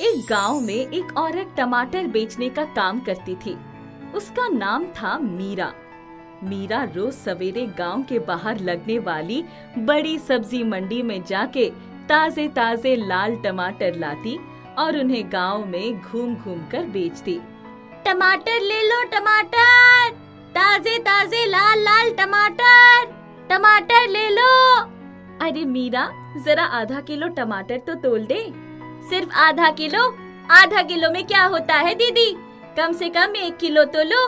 एक गांव में एक औरत टमाटर बेचने का काम करती थी। उसका नाम था मीरा। मीरा रोज सवेरे गांव के बाहर लगने वाली बड़ी सब्जी मंडी में जाके ताजे ताजे लाल टमाटर लाती और उन्हें गांव में घूम घूम कर बेचती। टमाटर ले लो टमाटर, ताजे ताजे लाल लाल टमाटर, टमाटर ले लो। अरे मीरा, जरा आधा किलो टमाटर तो तोल दे। सिर्फ आधा किलो? आधा किलो में क्या होता है दीदी, कम से कम 1 किलो तो लो।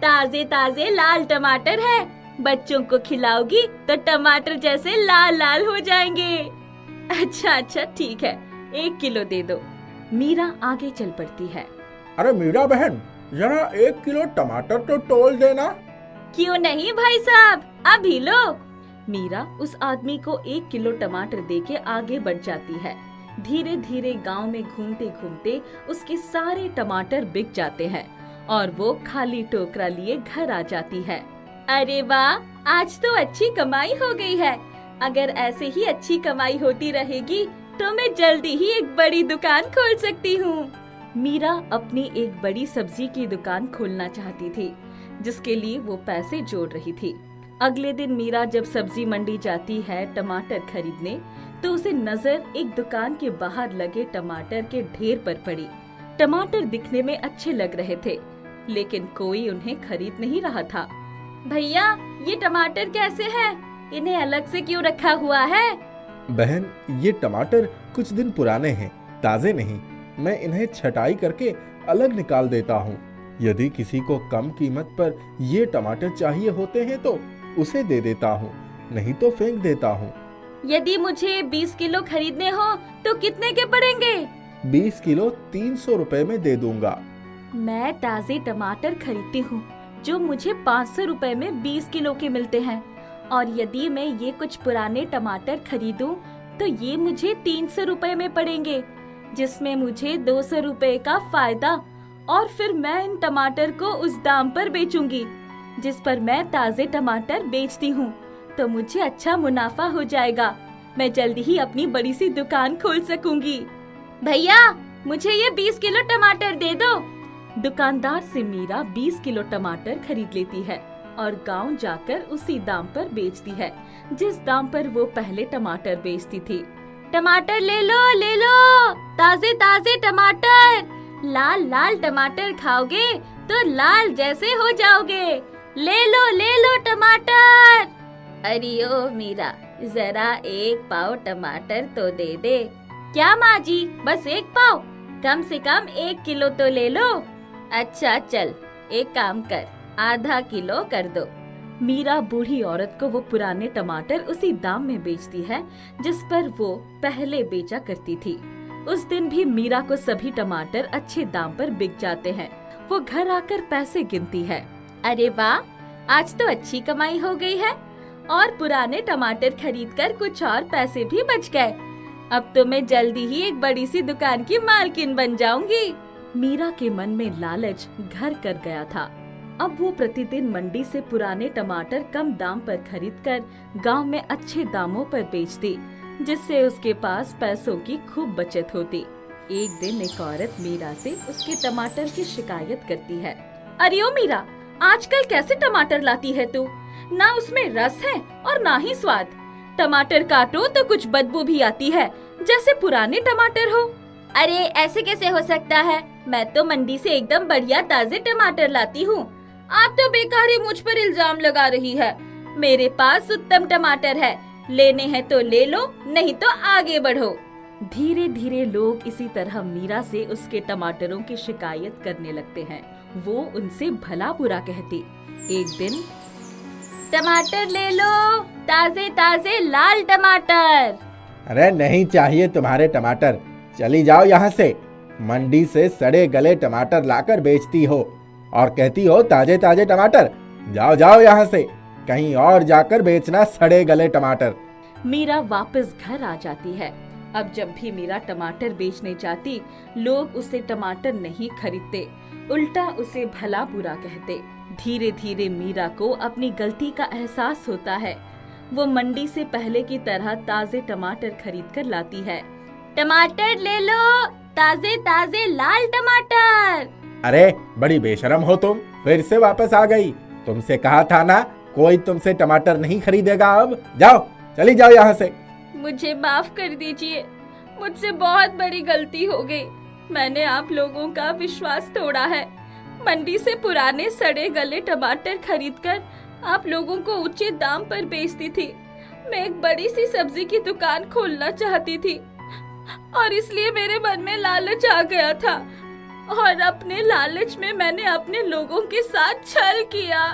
ताजे ताजे लाल टमाटर है, बच्चों को खिलाओगी तो टमाटर जैसे लाल लाल हो जाएंगे। अच्छा ठीक है, 1 किलो दे दो। मीरा आगे चल पड़ती है। अरे मीरा बहन, जरा 1 किलो टमाटर तो तोल देना। क्यों नहीं भाई साहब, अभी लो। मीरा उस आदमी को 1 किलो टमाटर देके आगे बढ़ जाती है। धीरे धीरे गांव में घूमते घूमते उसके सारे टमाटर बिक जाते हैं और वो खाली टोकरा लिए घर आ जाती है। अरे वाह, आज तो अच्छी कमाई हो गई है। अगर ऐसे ही अच्छी कमाई होती रहेगी तो मैं जल्दी ही एक बड़ी दुकान खोल सकती हूँ। मीरा अपनी एक बड़ी सब्जी की दुकान खोलना चाहती थी, जिसके लिए वो पैसे जोड़ रही थी। अगले दिन मीरा जब सब्जी मंडी जाती है टमाटर खरीदने, तो उसे नजर एक दुकान के बाहर लगे टमाटर के ढेर पर पड़ी। टमाटर दिखने में अच्छे लग रहे थे, लेकिन कोई उन्हें खरीद नहीं रहा था। भैया, ये टमाटर कैसे हैं? इन्हें अलग से क्यों रखा हुआ है? बहन, ये टमाटर कुछ दिन पुराने हैं, ताजे नहीं। मैं इन्हें छटाई करके अलग निकाल देता हूँ। यदि किसी को कम कीमत पर ये टमाटर चाहिए होते हैं तो उसे दे देता हूँ, नहीं तो फेंक देता हूँ। यदि मुझे 20 किलो खरीदने हो तो कितने के पड़ेंगे? 20 किलो 300 रुपए में दे दूंगा। मैं ताजे टमाटर खरीदती हूँ जो मुझे 500 रुपए में 20 किलो के मिलते हैं, और यदि मैं ये कुछ पुराने टमाटर खरीदूं तो ये मुझे 300 रुपए में पड़ेंगे, जिसमें मुझे 200 रुपए का फायदा, और फिर मैं इन टमाटर को उस दाम पर बेचूंगी जिस पर मैं ताजे टमाटर बेचती हूँ, तो मुझे अच्छा मुनाफा हो जाएगा। मैं जल्दी ही अपनी बड़ी सी दुकान खोल सकूंगी। भैया, मुझे ये 20 किलो टमाटर दे दो। दुकानदार से मीरा 20 किलो टमाटर खरीद लेती है और गांव जाकर उसी दाम पर बेचती है जिस दाम पर वो पहले टमाटर बेचती थी। टमाटर ले लो, ताजे ताजे टमाटर। लाल लाल टमाटर खाओगे तो लाल जैसे हो जाओगे। ले लो टमाटर। अरे ओ मीरा, जरा 1 पाव टमाटर तो दे दे। क्या माँ जी, बस 1 पाव? कम से कम 1 किलो तो ले लो। अच्छा चल, एक काम कर, आधा किलो कर दो। मीरा बूढ़ी औरत को वो पुराने टमाटर उसी दाम में बेचती है जिस पर वो पहले बेचा करती थी। उस दिन भी मीरा को सभी टमाटर अच्छे दाम पर बिक जाते हैं। वो घर आकर पैसे गिनती है। अरे वाह, आज तो अच्छी कमाई हो गई है, और पुराने टमाटर खरीदकर कुछ और पैसे भी बच गए। अब तो मैं जल्दी ही एक बड़ी सी दुकान की मालकिन बन जाऊंगी। मीरा के मन में लालच घर कर गया था। अब वो प्रतिदिन मंडी से पुराने टमाटर कम दाम पर खरीदकर गांव में अच्छे दामों पर बेचती, जिससे उसके पास पैसों की खूब बचत होती। एक दिन एक औरत मीरा से उसके टमाटर की शिकायत करती है। अरे ओ मीरा, आजकल कैसे टमाटर लाती है तू? ना उसमें रस है और ना ही स्वाद। टमाटर काटो तो कुछ बदबू भी आती है, जैसे पुराने टमाटर हो। अरे ऐसे कैसे हो सकता है? मैं तो मंडी से एकदम बढ़िया ताजे टमाटर लाती हूँ। आप तो बेकार ही मुझ पर इल्जाम लगा रही है। मेरे पास उत्तम टमाटर है, लेने हैं तो ले लो, नहीं तो आगे बढ़ो। धीरे धीरे लोग इसी तरह मीरा से उसके टमाटरों की शिकायत करने लगते हैं। वो उनसे भला बुरा कहती। एक दिन, टमाटर ले लो, ताजे ताजे लाल टमाटर। अरे नहीं चाहिए तुम्हारे टमाटर, चली जाओ यहाँ से। मंडी से सड़े गले टमाटर लाकर बेचती हो और कहती हो ताजे ताजे टमाटर। जाओ यहाँ से, कहीं और जाकर बेचना सड़े गले टमाटर। मीरा वापस घर आ जाती है। अब जब भी मीरा टमाटर बेचने जाती, लोग उसे टमाटर नहीं खरीदते, उल्टा उसे भला बुरा कहते। धीरे धीरे मीरा को अपनी गलती का एहसास होता है। वो मंडी से पहले की तरह ताजे टमाटर खरीद कर लाती है। टमाटर ले लो, ताजे ताजे लाल टमाटर। अरे बड़ी बेशरम हो तुम, फिर से वापस आ गई। तुमसे कहा था ना कोई तुमसे टमाटर नहीं खरीदेगा। अब जाओ, चली जाओ यहाँ से। मुझे माफ कर दीजिए, मुझसे बहुत बड़ी गलती हो गई। मैंने आप लोगों का विश्वास तोड़ा है। मंडी से पुराने सड़े गले टमाटर खरीदकर आप लोगों को उचित दाम पर बेचती थी। मैं एक बड़ी सी सब्जी की दुकान खोलना चाहती थी और इसलिए मेरे मन में लालच आ गया था और अपने लालच में मैंने अपने लोगों के साथ छल किया।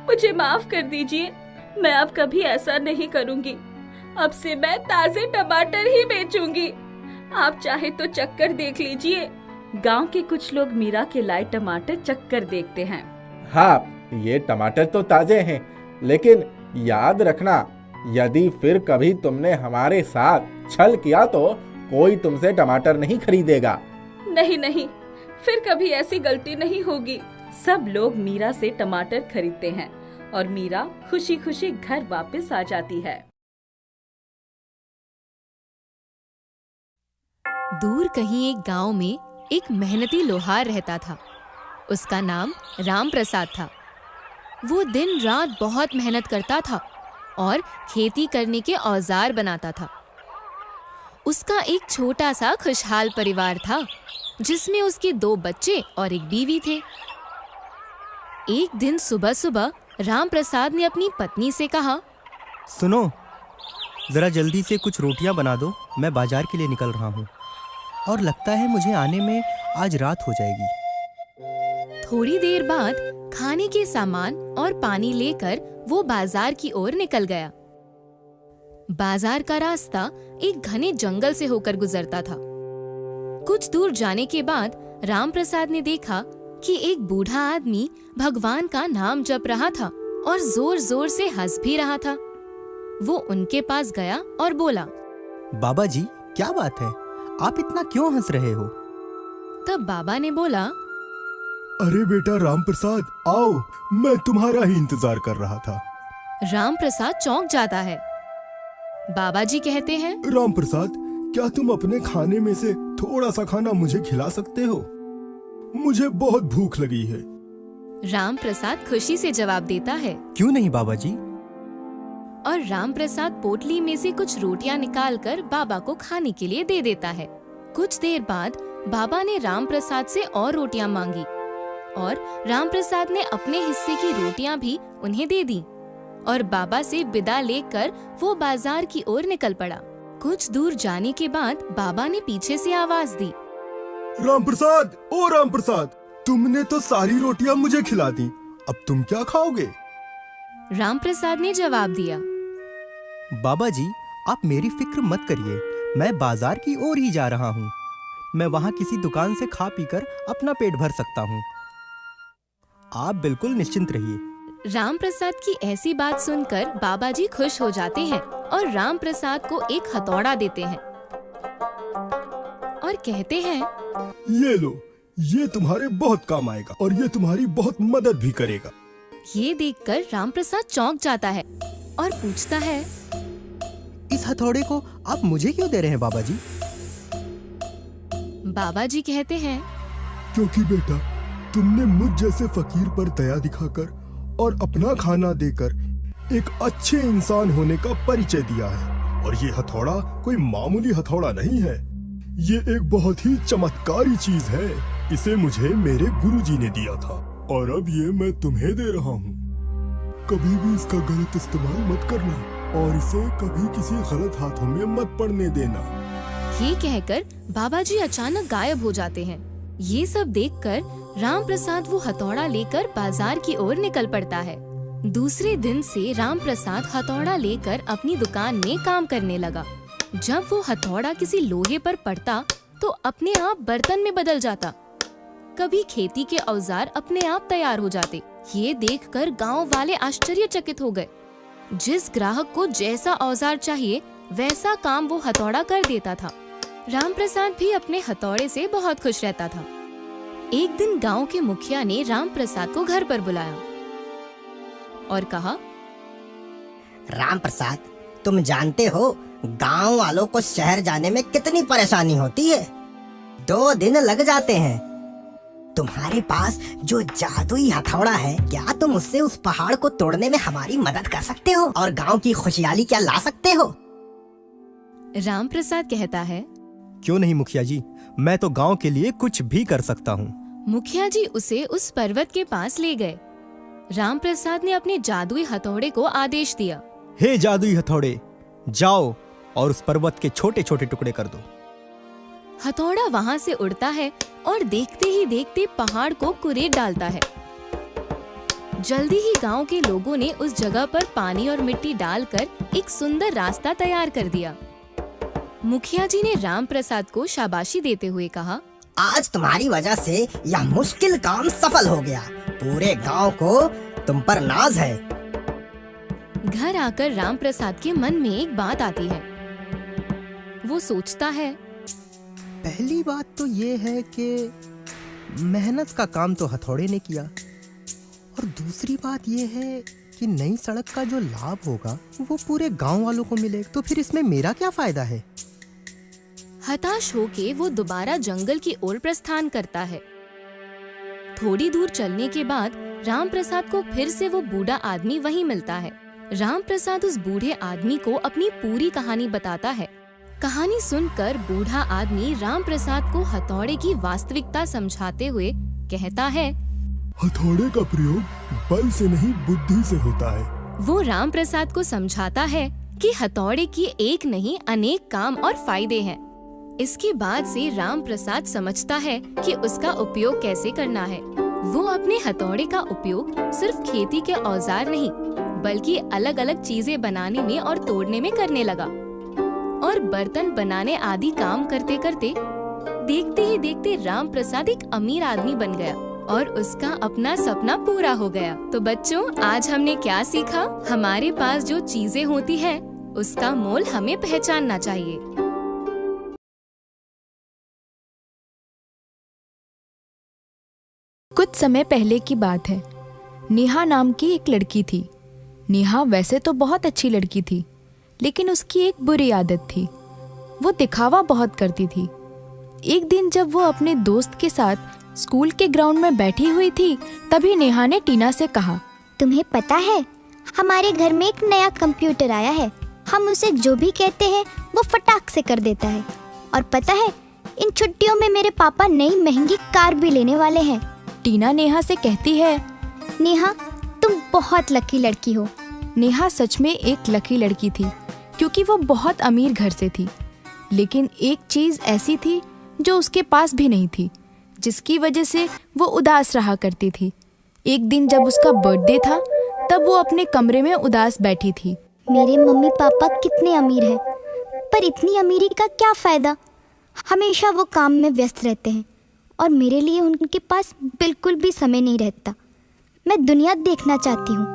मुझे माफ कर दीजिए, मैं अब कभी ऐसा नहीं करूंगी। अब से मैं ताजे टमाटर ही बेचूंगी। आप चाहे तो चक्कर देख लीजिए। गांव के कुछ लोग मीरा के लाए टमाटर चक्कर देखते हैं। हाँ, ये टमाटर तो ताजे हैं, लेकिन याद रखना, यदि फिर कभी तुमने हमारे साथ छल किया तो कोई तुमसे टमाटर नहीं खरीदेगा। नहीं नहीं, फिर कभी ऐसी गलती नहीं होगी। सब लोग मीरा से टमाटर खरीदते हैं और मीरा खुशी खुशी घर वापस आ जाती है। दूर कहीं एक गांव में एक मेहनती लोहार रहता था। उसका नाम राम प्रसाद था। वो दिन रात बहुत मेहनत करता था और खेती करने के औजार बनाता था। उसका एक छोटा सा खुशहाल परिवार था, जिसमें उसके 2 बच्चे और एक बीवी थे। एक दिन सुबह सुबह राम प्रसाद ने अपनी पत्नी से कहा, सुनो, जरा जल्दी से कुछ रोटियां बना दो, मैं बाजार के लिए निकल रहा हूँ और लगता है मुझे आने में आज रात हो जाएगी। थोड़ी देर बाद खाने के सामान और पानी लेकर वो बाजार की ओर निकल गया। बाजार का रास्ता एक घने जंगल से होकर गुजरता था। कुछ दूर जाने के बाद राम प्रसाद ने देखा कि एक बूढ़ा आदमी भगवान का नाम जप रहा था और जोर जोर से हंस भी रहा था। वो उनके पास गया और बोला, बाबा जी, क्या बात है, आप इतना क्यों हंस रहे हो? तब बाबा ने बोला, अरे बेटा राम प्रसाद, आओ, मैं तुम्हारा ही इंतजार कर रहा था। राम प्रसाद चौंक जाता है। बाबा जी कहते हैं, राम प्रसाद, क्या तुम अपने खाने में से थोड़ा सा खाना मुझे खिला सकते हो? मुझे बहुत भूख लगी है। राम प्रसाद खुशी से जवाब देता है, क्यों नहीं बाबा जी। और राम प्रसाद पोटली में से कुछ रोटियां निकालकर बाबा को खाने के लिए दे देता है। कुछ देर बाद बाबा ने राम प्रसाद से और रोटियां मांगी और राम प्रसाद ने अपने हिस्से की रोटियां भी उन्हें दे दी और बाबा से विदा लेकर वो बाजार की ओर निकल पड़ा। कुछ दूर जाने के बाद बाबा ने पीछे से आवाज दी, राम प्रसाद, ओ राम प्रसाद, तुमने तो सारी रोटियां मुझे खिला दी, अब तुम क्या खाओगे? राम प्रसाद ने जवाब दिया, बाबा जी, आप मेरी फिक्र मत करिए, मैं बाजार की ओर ही जा रहा हूँ। मैं वहाँ किसी दुकान से खा पीकर अपना पेट भर सकता हूँ। आप बिल्कुल निश्चिंत रहिए। राम प्रसाद की ऐसी बात सुनकर बाबा जी खुश हो जाते हैं और राम प्रसाद को एक हथौड़ा देते हैं और कहते हैं, ये लो, ये तुम्हारे बहुत काम आएगा और ये तुम्हारी बहुत मदद भी करेगा। ये देखकर राम प्रसाद चौंक जाता है और पूछता है, इस हथौड़े को आप मुझे क्यों दे रहे हैं बाबा जी? बाबा जी कहते हैं, क्योंकि बेटा, तुमने मुझ जैसे फकीर पर दया दिखाकर और अपना खाना देकर एक अच्छे इंसान होने का परिचय दिया है। और ये हथौड़ा कोई मामूली हथौड़ा नहीं है, ये एक बहुत ही चमत्कारी चीज है। इसे मुझे मेरे गुरुजी ने दिया था और अब ये मैं तुम्हें दे रहा हूँ। कभी भी इसका गलत इस्तेमाल मत करना और इसे कभी किसी गलत हाथों में मत पड़ने देना। ये कहकर बाबा जी अचानक गायब हो जाते हैं। ये सब देखकर राम प्रसाद वो हथौड़ा लेकर बाजार की ओर निकल पड़ता है। दूसरे दिन से राम प्रसाद हथौड़ा लेकर अपनी दुकान में काम करने लगा। जब वो हथौड़ा किसी लोहे पर पड़ता तो अपने आप बर्तन में बदल जाता। कभी खेती के औजार अपने आप तैयार हो जाते। ये देखकर गांव वाले आश्चर्यचकित हो गए। जिस ग्राहक को जैसा औजार चाहिए वैसा काम वो हथौड़ा कर देता था। राम प्रसाद भी अपने हथौड़े से बहुत खुश रहता था। एक दिन गांव के मुखिया ने राम प्रसाद को घर पर बुलाया और कहा, राम प्रसाद, तुम जानते हो गांव वालों को शहर जाने में कितनी परेशानी होती है। 2 दिन लग जाते हैं। तुम्हारे पास जो जादुई हथौड़ा है, क्या तुम उससे उस पहाड़ को तोड़ने में हमारी मदद कर सकते हो और गांव की खुशहाली क्या ला सकते हो? राम प्रसाद कहता है। क्यों नहीं मुखिया जी, मैं तो गांव के लिए कुछ भी कर सकता हूँ। मुखिया जी उसे उस पर्वत के पास ले गए। राम प्रसाद ने अपने जादुई हथौड़े को आदेश दिया। हे जादुई हथौड़े, जाओ और उस पर्वत के छोटे छोटे टुकड़े कर दो। हथौड़ा वहाँ से उड़ता है और देखते ही देखते पहाड़ को कुरेद डालता है। जल्दी ही गांव के लोगों ने उस जगह पर पानी और मिट्टी डालकर एक सुंदर रास्ता तैयार कर दिया। मुखिया जी ने राम प्रसाद को शाबाशी देते हुए कहा, आज तुम्हारी वजह से यह मुश्किल काम सफल हो गया। पूरे गांव को तुम पर नाज है। घर आकर राम प्रसाद के मन में एक बात आती है। वो सोचता है, पहली बात तो ये है कि मेहनत का काम तो हथौड़े ने किया, और दूसरी बात ये है कि नई सड़क का जो लाभ होगा वो पूरे गांव वालों को मिले, तो फिर इसमें मेरा क्या फायदा है। हताश होके वो दोबारा जंगल की ओर प्रस्थान करता है। थोड़ी दूर चलने के बाद राम प्रसाद को फिर से वो बूढ़ा आदमी वहीं मिलता है। राम प्रसाद उस बूढ़े आदमी को अपनी पूरी कहानी बताता है। कहानी सुनकर बूढ़ा आदमी राम प्रसाद को हथौड़े की वास्तविकता समझाते हुए कहता है, हथौड़े का प्रयोग बल से नहीं बुद्धि से होता है। वो राम प्रसाद को समझाता है कि हथौड़े की एक नहीं अनेक काम और फायदे हैं। इसके बाद से राम प्रसाद समझता है कि उसका उपयोग कैसे करना है। वो अपने हथौड़े का उपयोग सिर्फ खेती के औजार नहीं बल्कि अलग अलग चीजें बनाने में और तोड़ने में करने लगा, और बर्तन बनाने आदि काम करते करते देखते ही देखते राम प्रसाद एक अमीर आदमी बन गया और उसका अपना सपना पूरा हो गया। तो बच्चों, आज हमने क्या सीखा? हमारे पास जो चीजें होती हैं, उसका मोल हमें पहचानना चाहिए। कुछ समय पहले की बात है। नेहा नाम की एक लड़की थी। नेहा वैसे तो बहुत अच्छी लड़की थी, लेकिन उसकी एक बुरी आदत थी। वो दिखावा बहुत करती थी। एक दिन जब वो अपने दोस्त के साथ स्कूल के ग्राउंड में बैठी हुई थी, तभी नेहा ने टीना से कहा, तुम्हें पता है, हमारे घर में एक नया कंप्यूटर आया है। हम उसे जो भी कहते हैं वो फटाक से कर देता है। और पता है, इन छुट्टियों में मेरे पापा नई महंगी कार भी लेने वाले हैं। टीना नेहा से कहती है, नेहा, तुम बहुत लकी लड़की हो। नेहा सच में एक लकी लड़की थी, क्योंकि वो बहुत अमीर घर से थी। लेकिन एक चीज ऐसी थी जो उसके पास भी नहीं थी, जिसकी वजह से वो उदास रहा करती थी। एक दिन जब उसका बर्थडे था, तब वो अपने कमरे में उदास बैठी थी। मेरे मम्मी पापा कितने अमीर हैं, पर इतनी अमीरी का क्या फायदा। हमेशा वो काम में व्यस्त रहते हैं और मेरे लिए उनके पास बिल्कुल भी समय नहीं रहता। मैं दुनिया देखना चाहती हूँ,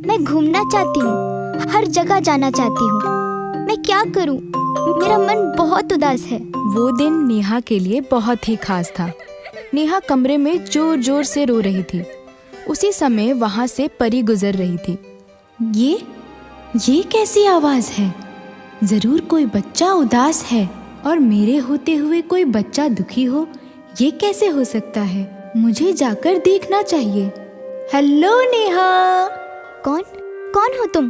मैं घूमना चाहती हूँ, हर जगह जाना चाहती हूँ। मैं क्या करूँ? मेरा मन बहुत उदास है। वो दिन नेहा के लिए बहुत ही खास था। नेहा कमरे में जोर जोर से रो रही थी। उसी समय वहाँ से परी गुजर रही थी। ये कैसी आवाज़ है? जरूर कोई बच्चा उदास है और मेरे होते हुए कोई बच्चा दुखी हो। ये कैसे हो सकता है? मुझे जाकर देखना चाहिए। हेलो नेहा। कौन हो तुम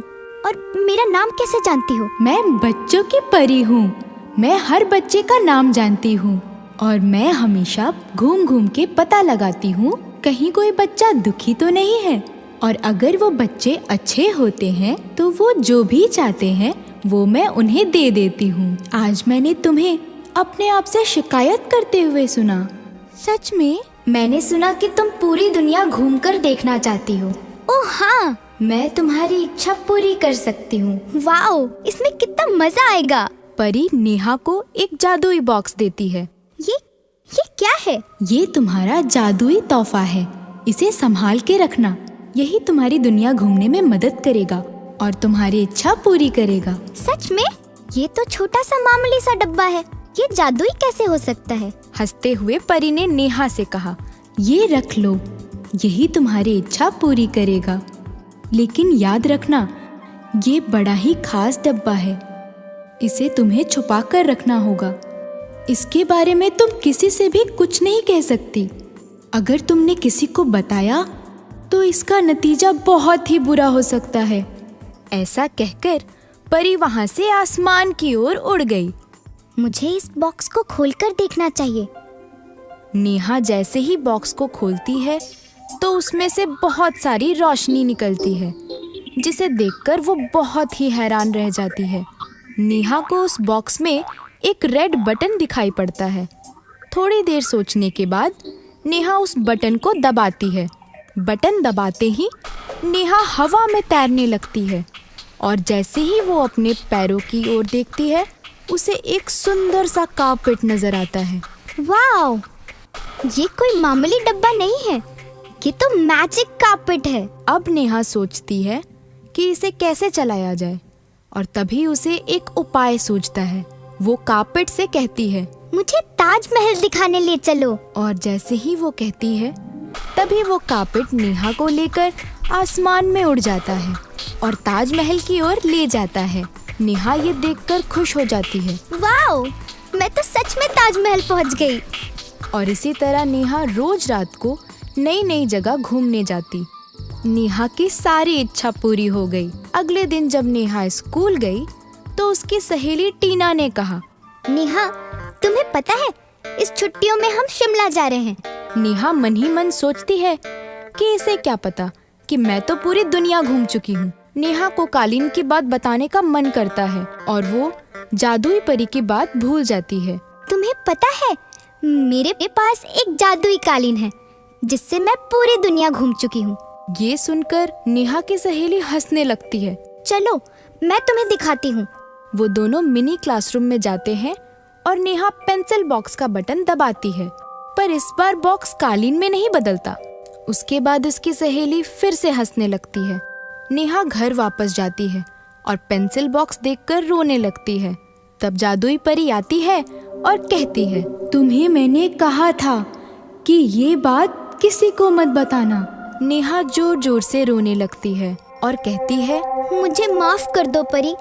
और मेरा नाम कैसे जानती हो? मैं बच्चों की परी हूँ। मैं हर बच्चे का नाम जानती हूँ और मैं हमेशा घूम घूम के पता लगाती हूँ कहीं कोई बच्चा दुखी तो नहीं है, और अगर वो बच्चे अच्छे होते हैं तो वो जो भी चाहते हैं वो मैं उन्हें दे देती हूँ। आज मैंने तुम्हें अपने आप से शिकायत करते हुए सुना। सच में? मैंने सुना कि तुम पूरी दुनिया घूमकर देखना चाहती हो। ओह हाँ, मैं तुम्हारी इच्छा पूरी कर सकती हूँ। वाओ, इसमें कितना मजा आएगा। परी नेहा को एक जादुई बॉक्स देती है। ये क्या है? ये तुम्हारा जादुई तोहफा है। इसे संभाल के रखना। यही तुम्हारी दुनिया घूमने में मदद करेगा और तुम्हारी इच्छा पूरी करेगा। सच में? ये तो छोटा सा मामूली सा डब्बा है, ये जादुई कैसे हो सकता है? हंसते हुए परी ने नेहा से कहा, ये रख लो, यही तुम्हारी इच्छा पूरी करेगा। लेकिन याद रखना, ये बड़ा ही खास डब्बा है। इसे तुम्हें छुपा कर रखना होगा। इसके बारे में तुम किसी से भी कुछ नहीं कह सकती। अगर तुमने किसी को बताया तो इसका नतीजा बहुत ही बुरा हो सकता है। ऐसा कहकर परी वहां से आसमान की ओर उड़ गई। मुझे इस बॉक्स को खोलकर देखना चाहिए। नेहा जैसे ही बॉक्स को खोलती है तो उसमें से बहुत सारी रोशनी निकलती है, जिसे देखकर वो बहुत ही हैरान रह जाती है। नेहा को उस बॉक्स में एक रेड बटन दिखाई पड़ता है। थोड़ी देर सोचने के बाद नेहा उस बटन को दबाती है। बटन दबाते ही नेहा हवा में तैरने लगती है और जैसे ही वो अपने पैरों की ओर देखती है उसे एक सुंदर सा कारपेट नजर आता है। वाओ, ये कोई मामूली डब्बा नहीं है, ये तो मैजिक कारपेट है। अब नेहा सोचती है कि इसे कैसे चलाया जाए और तभी उसे एक उपाय सूझता है। वो कारपेट से कहती है, मुझे ताजमहल दिखाने ले चलो। और जैसे ही वो कहती है तभी वो कारपेट नेहा को लेकर आसमान में उड़ जाता है और ताजमहल की ओर ले जाता है। नेहा ये देखकर खुश हो जाती है। वाओ, मैं तो सच में ताजमहल पहुंच गई। और इसी तरह नेहा रोज रात को नई नई जगह घूमने जाती। नेहा की सारी इच्छा पूरी हो गई। अगले दिन जब नेहा स्कूल गई तो उसकी सहेली टीना ने कहा, नेहा, तुम्हें पता है इस छुट्टियों में हम शिमला जा रहे हैं। नेहा मन ही मन सोचती है कि इसे क्या पता कि मैं तो पूरी दुनिया घूम चुकी हूँ। नेहा को कालीन की बात बताने का मन करता है और वो जादुई परी की बात भूल जाती है। तुम्हें पता है मेरे पास एक जादुई कालीन है जिससे मैं पूरी दुनिया घूम चुकी हूँ। ये सुनकर नेहा की सहेली हंसने लगती है। चलो मैं तुम्हें दिखाती हूँ। वो दोनों मिनी क्लासरूम में जाते हैं और नेहा पेंसिल बॉक्स का बटन दबाती है, पर इस बार बॉक्स कालीन में नहीं बदलता। उसके बाद उसकी सहेली फिर से हंसने लगती है। नेहा घर वापस जाती है और पेंसिल बॉक्स देखकर रोने लगती है। तब जादुई परी आती है और कहती है, तुम्हें मैंने कहा था कि ये बात किसी को मत बताना। नेहा जोर जोर से रोने लगती है और कहती है, मुझे माफ कर दो परी।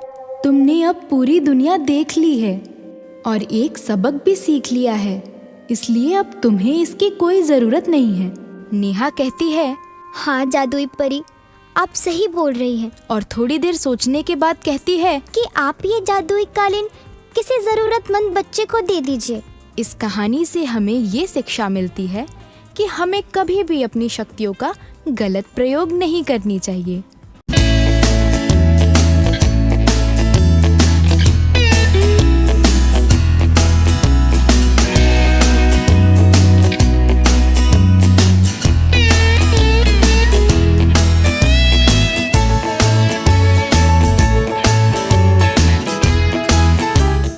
तुमने अब पूरी दुनिया देख ली है और एक सबक भी सीख लिया है, इसलिए अब तुम्हें इसकी कोई जरूरत नहीं है। नेहा कहती है, हाँ जादुई परी, आप सही बोल रही हैं। और थोड़ी देर सोचने के बाद कहती है कि आप ये जादुई कालीन किसी जरूरतमंद बच्चे को दे दीजिए। इस कहानी से हमें ये शिक्षा मिलती है कि हमें कभी भी अपनी शक्तियों का गलत प्रयोग नहीं करनी चाहिए।